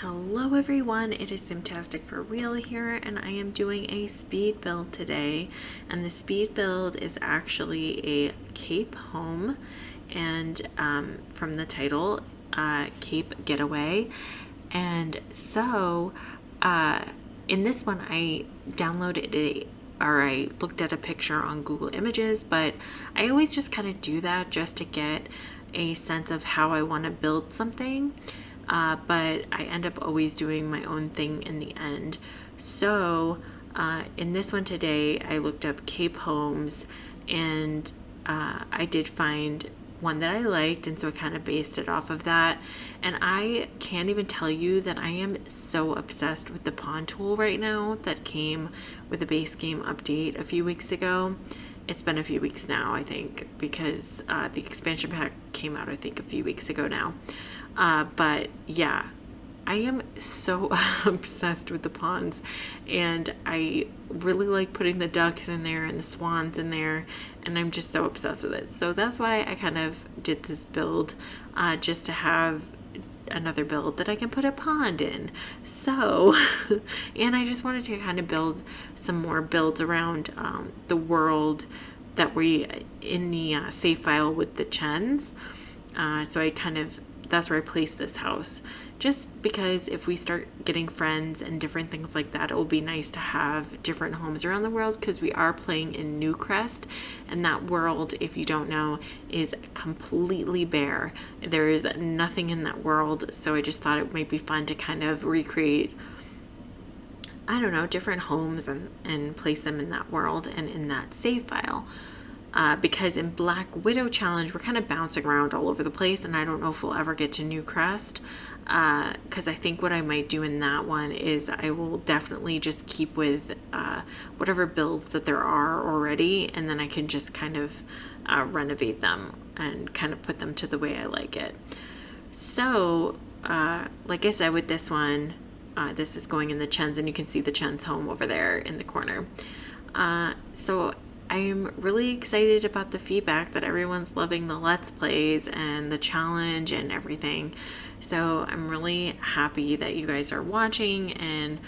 Hello everyone, it is Simtastic for Real here, and I am doing a speed build today. And the speed build is actually a Cape home, and from the title, Cape Getaway. And so, in this one, I I looked at a picture on Google Images, but I always just kind of do that just to get a sense of how I want to build something. But I end up always doing my own thing in the end. So in this one today, I looked up Cape homes, and I did find one that I liked, and so I kind of based it off of that. And I can't even tell you that I am so obsessed with the pawn tool right now that came with the base game update a few weeks ago. It's been a few weeks now, I think, because the expansion pack came out, I think, a few weeks ago now. But yeah, I am so obsessed with the pawns, and I really like putting the ducks in there and the swans in there, and I'm just so obsessed with it. So that's why I kind of did this build, just to have another build that I can put a pond in. So, and I just wanted to kind of build some more builds around the world that we in the save file with the Chens. So that's where I placed this house. Just because if we start getting friends and different things like that, it will be nice to have different homes around the world, because we are playing in Newcrest, and that world, if you don't know, is completely bare. There is nothing in that world, so I just thought it might be fun to kind of recreate, I don't know, different homes and place them in that world and in that save file. Because in Black Widow Challenge, we're kind of bouncing around all over the place, and I don't know if we'll ever get to Newcrest. Because I think what I might do in that one is I will definitely just keep with whatever builds that there are already, and then I can just kind of renovate them and kind of put them to the way I like it. So, like I said, with this one, this is going in the Chens, and you can see the Chens home over there in the corner. So I'm really excited about the feedback that everyone's loving the Let's Plays and the challenge and everything. So I'm really happy that you guys are watching and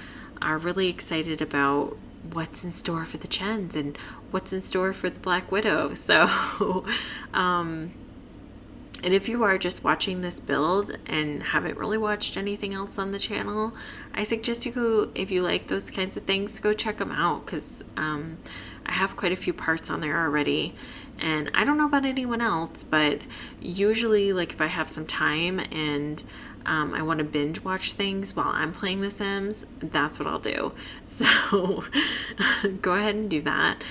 are really excited about what's in store for the Chens and what's in store for the Black Widow. So, and if you are just watching this build and haven't really watched anything else on the channel, I suggest you go, if you like those kinds of things, go check them out, because I have quite a few parts on there already. And I don't know about anyone else, but usually, like, if I have some time and I want to binge watch things while I'm playing The Sims, that's what I'll do. So go ahead and do that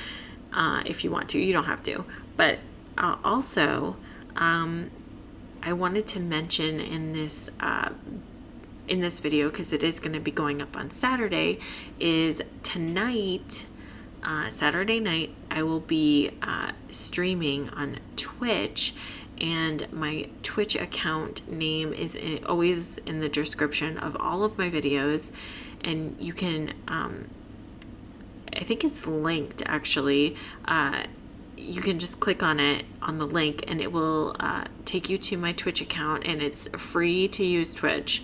if you want to. You don't have to. But also, I wanted to mention in this video, because it is going to be going up on Saturday, is tonight, Saturday night, I will be streaming on Twitch, and my Twitch account name is always in the description of all of my videos, and you can, I think it's linked actually. You can just click on it, on the link, and it will take you to my Twitch account, and it's free to use Twitch.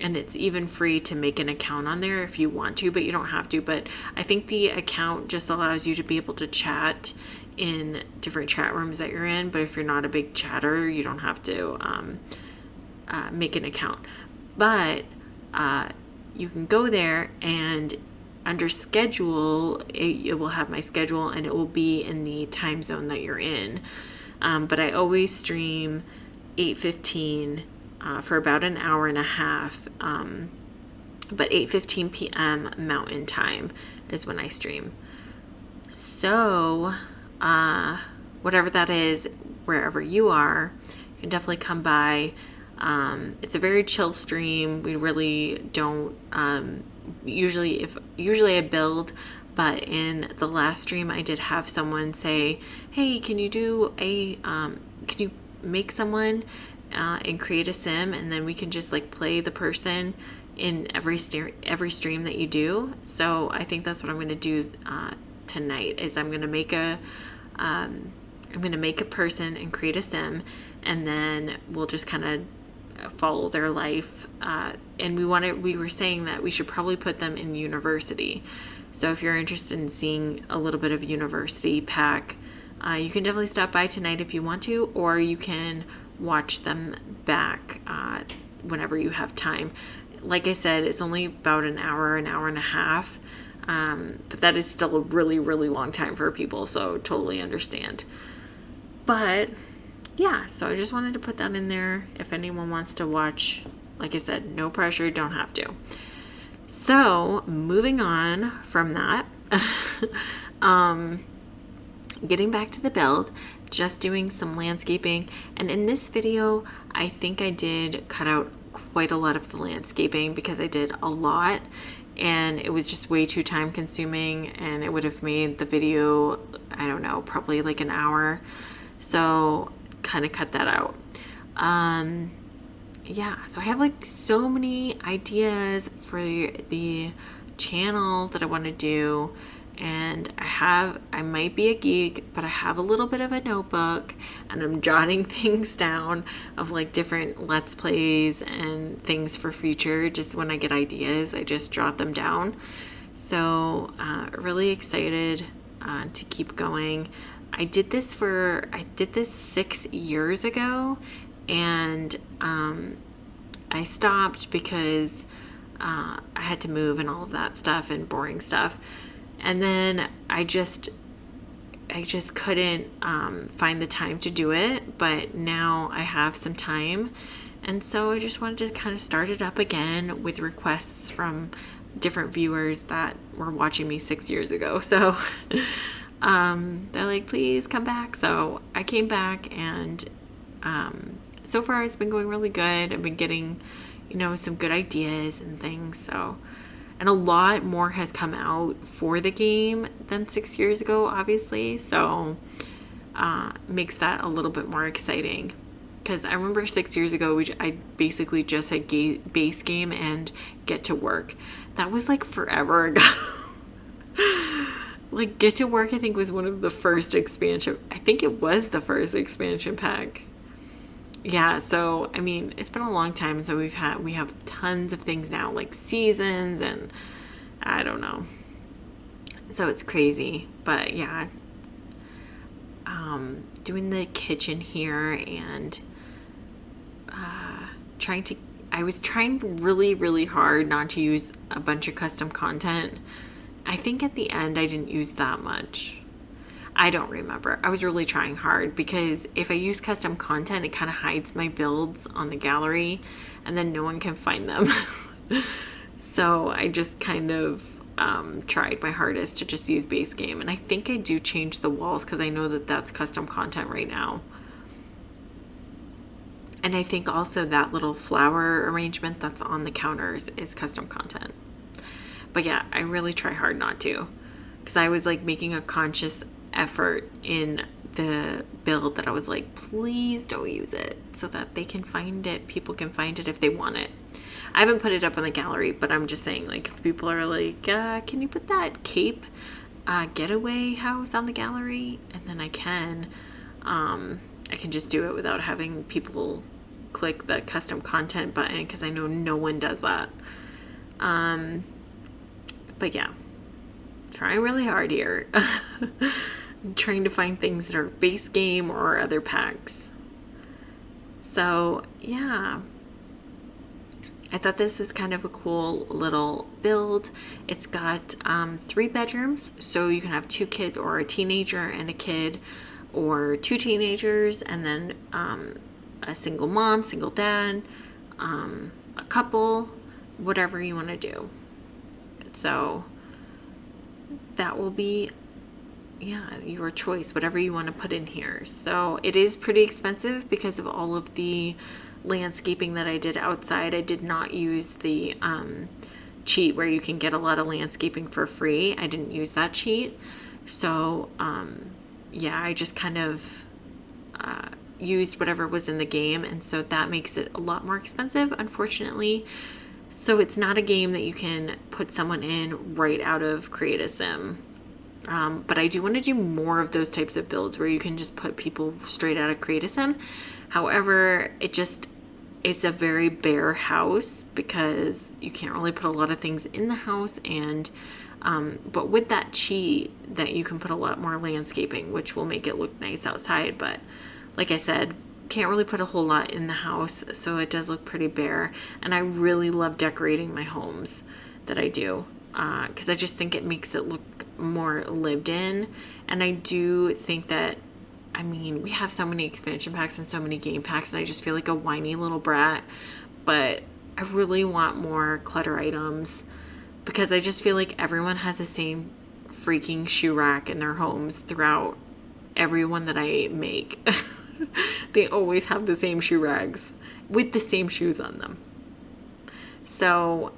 And it's even free to make an account on there if you want to, but you don't have to. But I think the account just allows you to be able to chat in different chat rooms that you're in. But if you're not a big chatter, you don't have to make an account. But you can go there, and under schedule, it will have my schedule, and it will be in the time zone that you're in. But I always stream 8:15 for about an hour and a half, but 8:15 p.m. Mountain Time is when I stream. So whatever that is, wherever you are, you can definitely come by. It's a very chill stream. We really don't usually I build, but in the last stream I did have someone say, hey, can you make someone and create a sim, and then we can just like play the person in every stream that you do. So I think that's what I'm going to do tonight, is I'm going to make a person and create a sim, and then we'll just kind of follow their life. And we were saying that we should probably put them in university. So if you're interested in seeing a little bit of university pack, you can definitely stop by tonight if you want to, or you can watch them back whenever you have time. Like I said, it's only about an hour and a half, but that is still a really, really long time for people, so totally understand. But yeah, so I just wanted to put that in there if anyone wants to watch. Like I said, no pressure, don't have to. So moving on from that, getting back to the build, just doing some landscaping. And in this video, I think I did cut out quite a lot of the landscaping because I did a lot and it was just way too time consuming, and it would have made the video, I don't know, probably like an hour. So kind of cut that out. Yeah, so I have like so many ideas for the channel that I want to do. And I might be a geek, but I have a little bit of a notebook and I'm jotting things down of like different Let's Plays and things for future. Just when I get ideas, I just jot them down. So really excited to keep going. I did this 6 years ago, and I stopped because I had to move and all of that stuff and boring stuff. And then I just couldn't find the time to do it, but now I have some time. And so I just wanted to kind of start it up again with requests from different viewers that were watching me 6 years ago. So they're like, please come back. So I came back, and so far it's been going really good. I've been getting, some good ideas and things. So, and a lot more has come out for the game than 6 years ago, obviously. So makes that a little bit more exciting. Because I remember 6 years ago, I basically just had base game and Get to Work. That was like forever ago. Like Get to Work, I think, was one of the first expansion. I think it was the first expansion pack. Yeah, so I mean, it's been a long time, so we have tons of things now, like seasons, and I don't know. So it's crazy, but yeah. Doing the kitchen here and I was trying really, really hard not to use a bunch of custom content. I think at the end I didn't use that much. I don't remember. I was really trying hard because if I use custom content, it kind of hides my builds on the gallery and then no one can find them. So I just kind of tried my hardest to just use base game. And I think I do change the walls because I know that that's custom content right now. And I think also that little flower arrangement that's on the counters is custom content. But yeah, I really try hard not to, because I was like making a conscious effort in the build that I was like, please don't use it so that they can find it. People can find it if they want it. I haven't put it up on the gallery, but I'm just saying, like, if people are like, can you put that Cape Getaway house on the gallery? And then I can just do it without having people click the custom content button, because I know no one does that. But yeah, trying really hard here. I'm trying to find things that are base game or other packs. So yeah, I thought this was kind of a cool little build. It's got 3 bedrooms, so you can have 2 kids or a teenager and a kid, or 2 teenagers and then a single mom, single dad, a couple, whatever you want to do. So that will be, your choice, whatever you want to put in here. So it is pretty expensive because of all of the landscaping that I did outside. I did not use the cheat where you can get a lot of landscaping for free. I didn't use that cheat. So I just kind of used whatever was in the game, and so that makes it a lot more expensive, unfortunately. So it's not a game that you can put someone in right out of Create a Sim. But I do want to do more of those types of builds where you can just put people straight out of Create a Sim. However, it's a very bare house because you can't really put a lot of things in the house, and but with that cheat that you can put a lot more landscaping, which will make it look nice outside. But like I said, can't really put a whole lot in the house, so it does look pretty bare. And I really love decorating my homes that I do, because I just think it makes it look more lived in. And I do think that, I mean, we have so many expansion packs and so many game packs, and I just feel like a whiny little brat. But I really want more clutter items, because I just feel like everyone has the same freaking shoe rack in their homes throughout everyone that I make. They always have the same shoe racks with the same shoes on them. So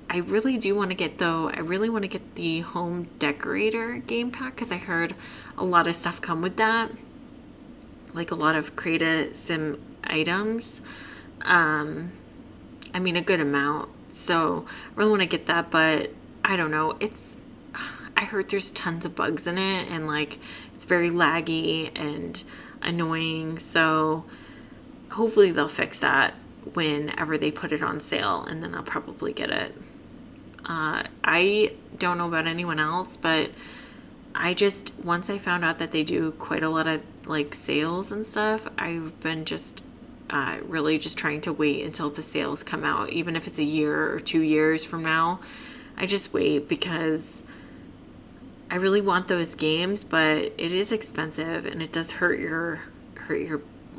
I really do want to get, I really want to get the home decorator game pack, because I heard a lot of stuff come with that. Like a lot of create a sim items. I mean, a good amount. So I really want to get that, but I don't know. I heard there's tons of bugs in it, and like it's very laggy and annoying. So hopefully they'll fix that whenever they put it on sale, and then I'll probably get it. I don't know about anyone else, but once I found out that they do quite a lot of like sales and stuff, I've been just really just trying to wait until the sales come out, even if it's a year or 2 years from now. I just wait because I really want those games, but it is expensive, and it does hurt your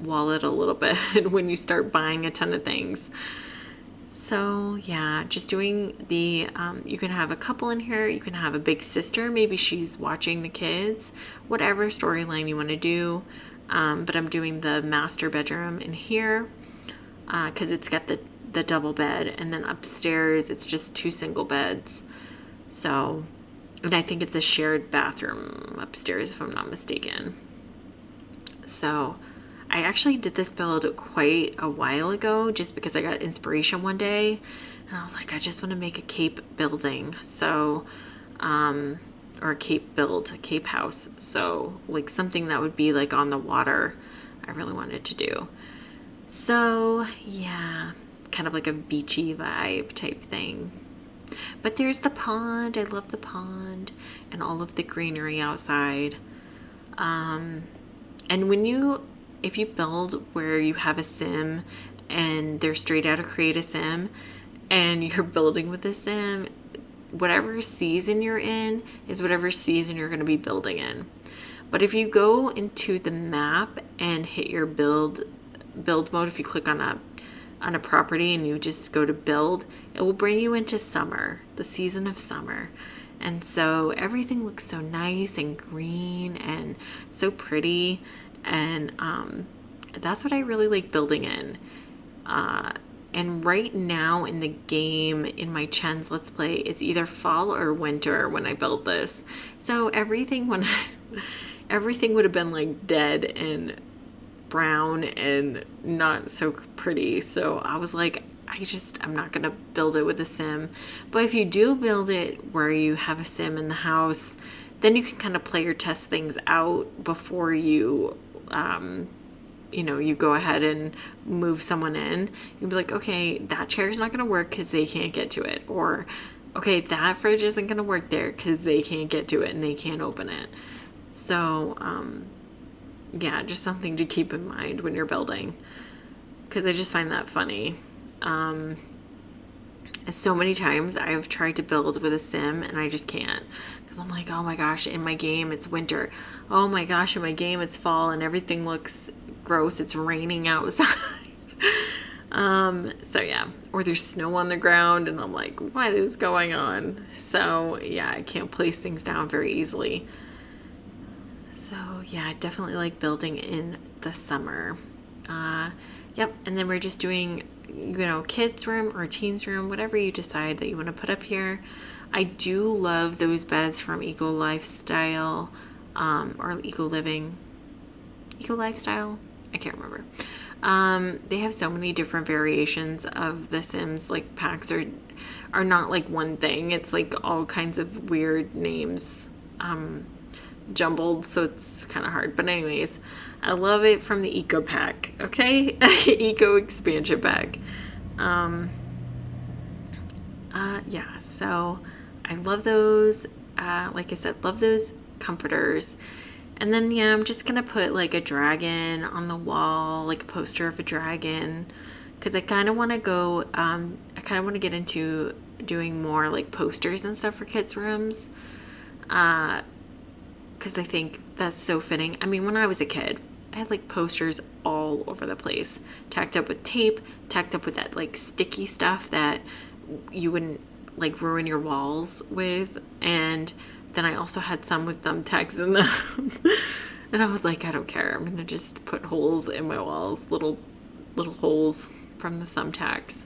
wallet a little bit when you start buying a ton of things. So yeah, just doing the, you can have a couple in here, you can have a big sister, maybe she's watching the kids, whatever storyline you want to do. But I'm doing the master bedroom in here, because it's got the double bed, and then upstairs it's just 2 single beds. So, and I think it's a shared bathroom upstairs, if I'm not mistaken. So I actually did this build quite a while ago, just because I got inspiration one day, and I was like, I just want to make a cape building. So, or a cape house. So like something that would be like on the water, I really wanted to do. So yeah, kind of like a beachy vibe type thing. But there's the pond. I love the pond and all of the greenery outside. And if you build where you have a sim and they're straight out of Create a Sim, and you're building with a sim, whatever season you're in is whatever season you're going to be building in. But if you go into the map and hit your build mode, if you click on a property and you just go to build, it will bring you into summer, the season of summer. And so everything looks so nice and green and so pretty. And that's what I really like building in. And right now in the game, in my Chen's Let's Play, it's either fall or winter when I build this. So everything would have been like dead and brown and not so pretty. So I was like, I'm not going to build it with a sim. But if you do build it where you have a sim in the house, then you can kind of play or test things out before you you go ahead and move someone in. You'll be like, okay, that chair's not going to work because they can't get to it. Or, okay, that fridge isn't going to work there because they can't get to it and they can't open it. So, yeah, just something to keep in mind when you're building, because I just find that funny. So many times I've tried to build with a sim and I just can't, because I'm like, oh my gosh, in my game it's winter. Oh my gosh, in my game it's fall and everything looks gross. It's raining outside. So yeah, or there's snow on the ground and I'm like, what is going on? So yeah, I can't place things down very easily. So yeah, I definitely like building in the summer. Yep, and then we're just doing, kids room or teens room, whatever you decide that you want to put up here. I do love those beds from Eco Lifestyle, or Eco Living. Eco Lifestyle? I can't remember. They have so many different variations of the Sims. Like packs are not like one thing. It's like all kinds of weird names, jumbled, so it's kind of hard. But anyways, I love it from the Eco Pack, okay? Eco Expansion Pack. Yeah, so I love those. Like I said, love those comforters. And then, yeah, I'm just going to put like a dragon on the wall, like a poster of a dragon. Because I kind of want to go, I kind of want to get into doing more like posters and stuff for kids' rooms. Because I think that's so fitting. I mean, when I was a kid, I had like posters all over the place, tacked up with tape, tacked up with that like sticky stuff that you wouldn't like ruin your walls with. And then I also had some with thumbtacks in them. And I was like, I don't care. I'm going to just put holes in my walls, little holes from the thumbtacks.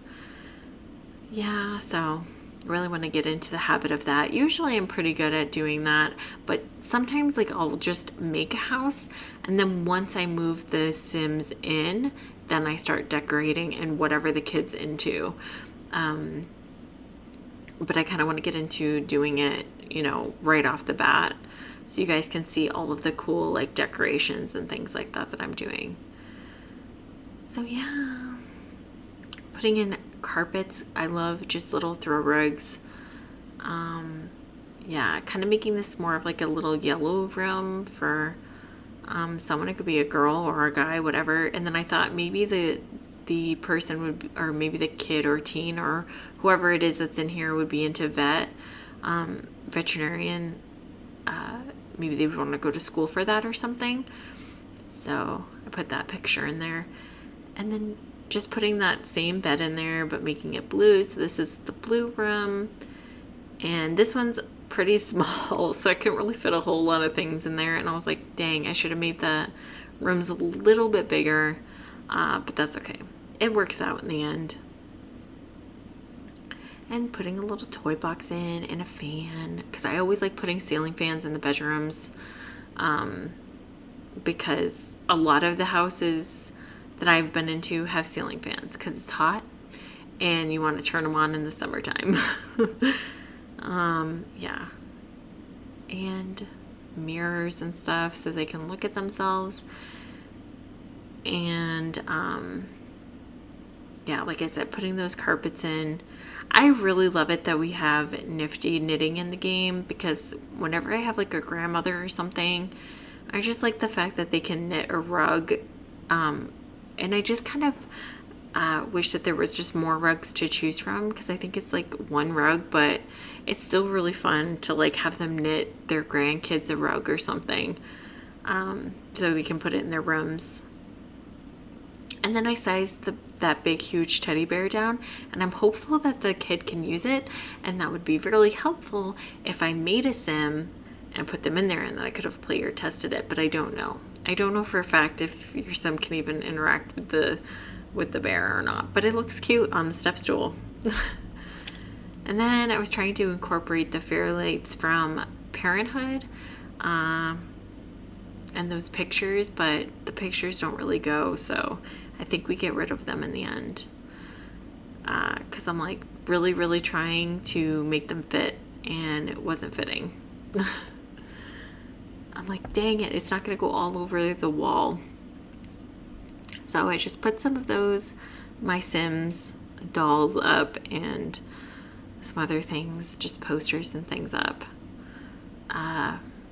Yeah, so I really want to get into the habit of that. Usually I'm pretty good at doing that, but sometimes like I'll just make a house, and then once I move the Sims in, then I start decorating and whatever the kid's into. But I kind of want to get into doing it, right off the bat, so you guys can see all of the cool like decorations and things like that I'm doing. So yeah, putting in carpets. I love just little throw rugs. Yeah, kind of making this more of like a little yellow room for someone. It could be a girl or a guy, whatever. And then I thought maybe the person would be, or maybe the kid or teen or whoever it is that's in here would be into veterinarian. Maybe they would want to go to school for that or something. So I put that picture in there. And then just putting that same bed in there, but making it blue. So this is the blue room. And this one's pretty small, so I couldn't really fit a whole lot of things in there. And I was like, dang, I should have made the rooms a little bit bigger. But that's okay. It works out in the end. And putting a little toy box in and a fan, because I always like putting ceiling fans in the bedrooms, because a lot of the houses that I've been into have ceiling fans because it's hot and you want to turn them on in the summertime. Yeah, and mirrors and stuff so they can look at themselves. And yeah, like I said, putting those carpets in. I really love it that we have nifty knitting in the game, because whenever I have like a grandmother or something, I just like the fact that they can knit a rug. And I just kind of wish that there was just more rugs to choose from, because I think it's like one rug, but it's still really fun to like have them knit their grandkids a rug or something, so they can put it in their rooms. And then I sized that big, huge teddy bear down, and I'm hopeful that the kid can use it, and that would be really helpful if I made a sim and put them in there, and then I could have played or tested it, but I don't know. I don't know for a fact if your sim can even interact with the bear or not, but it looks cute on the step stool. And then I was trying to incorporate the fairlights from Parenthood, and those pictures, but the pictures don't really go, so I think we get rid of them in the end, because I'm like really, really trying to make them fit, and it wasn't fitting. I'm like, dang it, it's not going to go all over the wall. So I just put some of those, my Sims dolls up, and some other things, just posters and things up.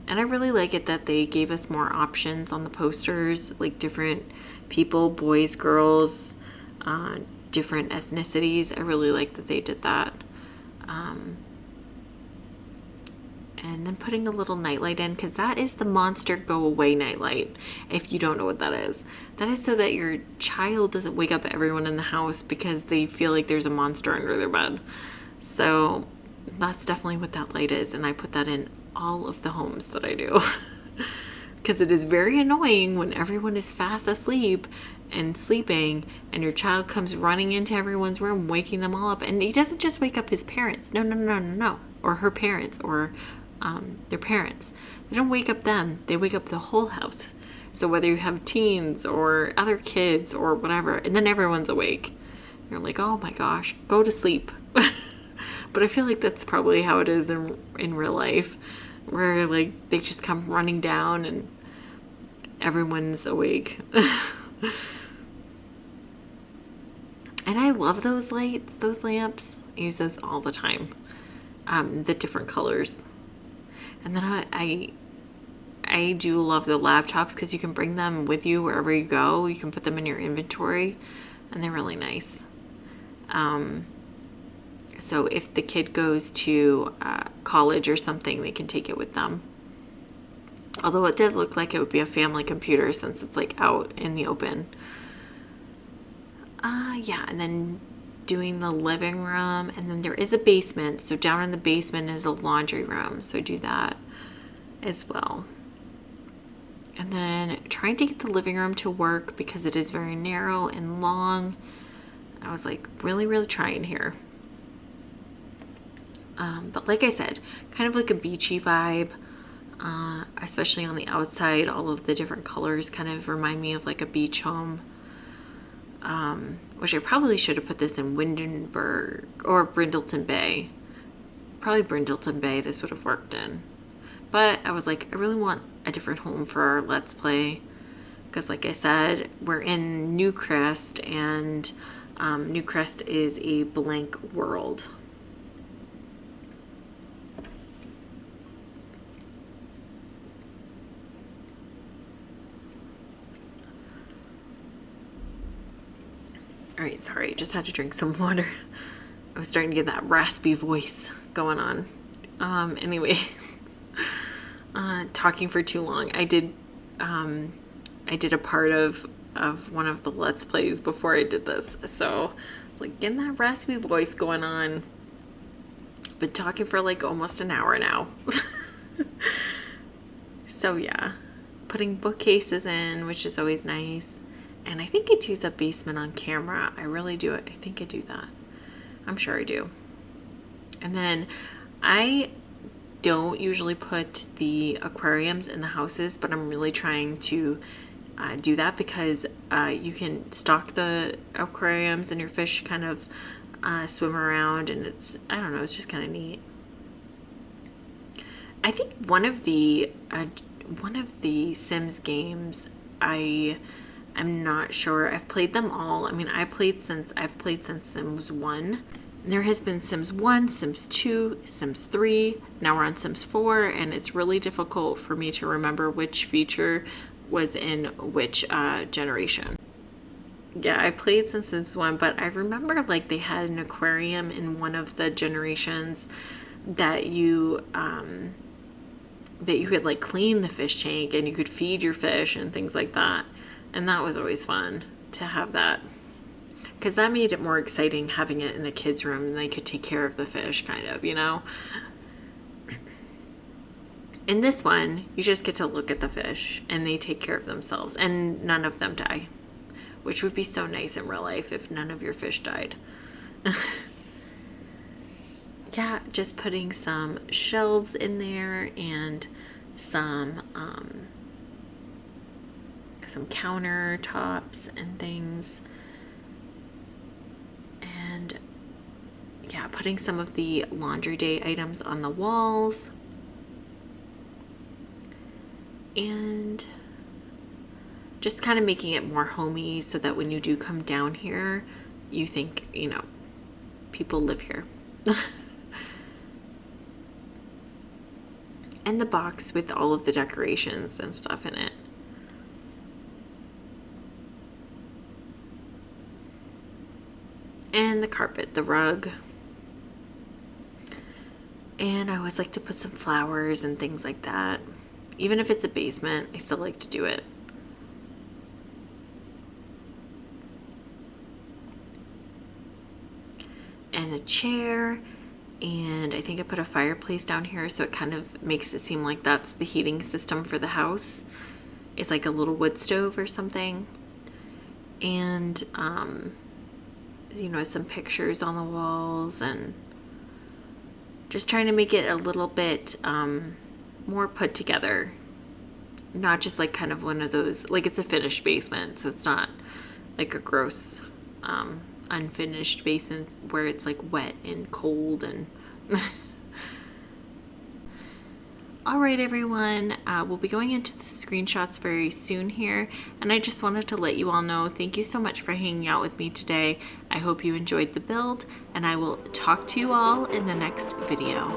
And I really like it that they gave us more options on the posters, like different people, boys, girls, different ethnicities. I really like that they did that. And then putting a little nightlight in, because that is the monster go away nightlight, if you don't know what that is. That is so that your child doesn't wake up everyone in the house because they feel like there's a monster under their bed. So that's definitely what that light is, and I put that in all of the homes that I do. Because it is very annoying when everyone is fast asleep and sleeping, and your child comes running into everyone's room, waking them all up. And he doesn't just wake up his parents. No. Or her parents, or their parents. They don't wake up them. They wake up the whole house. So whether you have teens or other kids or whatever, and then everyone's awake. You're like, oh my gosh, go to sleep. But I feel like that's probably how it is in real life, where like they just come running down, and everyone's awake. And I love those lights, those lamps. I use those all the time. The different colors. And then I do love the laptops because you can bring them with you wherever you go. You can put them in your inventory, and they're really nice. So if the kid goes to college or something, they can take it with them. Although it does look like it would be a family computer since it's like out in the open. Yeah, and then doing the living room, and then there is a basement. So down in the basement is a laundry room. So do that as well. And then trying to get the living room to work because it is very narrow and long. I was like really, really trying here. But like I said, kind of like a beachy vibe, especially on the outside. All of the different colors kind of remind me of like a beach home. Which I probably should have put this in Windenburg or Brindleton Bay. Probably Brindleton Bay this would have worked in. But I was like, I really want a different home for our Let's Play. Because like I said, we're in Newcrest, and Newcrest is a blank world. All right, sorry, just had to drink some water. I was starting to get that raspy voice going on. Anyway, talking for too long. I did a part of one of the Let's Plays before I did this, so like getting that raspy voice going on. Been talking for like almost an hour now. So yeah, putting bookcases in, which is always nice. And I think I do the basement on camera. I really do it. I think I do that. I'm sure I do. And then I don't usually put the aquariums in the houses, but I'm really trying to do that because you can stock the aquariums and your fish kind of swim around, and it's, I don't know, it's just kind of neat. I think one of the Sims games, I'm not sure. I've played them all. I mean, I've played since Sims 1. There has been Sims 1, Sims 2, Sims 3. Now we're on Sims 4, and it's really difficult for me to remember which feature was in which generation. Yeah, I played since Sims 1, but I remember like they had an aquarium in one of the generations that you could like clean the fish tank and you could feed your fish and things like that. And that was always fun to have that, because that made it more exciting having it in the kids' room, and they could take care of the fish kind of, you know. In this one, you just get to look at the fish and they take care of themselves and none of them die, which would be so nice in real life if none of your fish died. Yeah, just putting some shelves in there and some countertops and things, and yeah, putting some of the laundry day items on the walls, and just kind of making it more homey so that when you do come down here, you think, you know, people live here. And the box with all of the decorations and stuff in it. And the carpet, the rug. And I always like to put some flowers and things like that. Even if it's a basement, I still like to do it. And a chair. And I think I put a fireplace down here, so it kind of makes it seem like that's the heating system for the house. It's like a little wood stove or something. And you know, some pictures on the walls, and just trying to make it a little bit more put together, not just like kind of one of those, like it's a finished basement, so it's not like a gross unfinished basement where it's like wet and cold and All right, everyone, we'll be going into the screenshots very soon here, and I just wanted to let you all know, thank you so much for hanging out with me today. I hope you enjoyed the build, and I will talk to you all in the next video.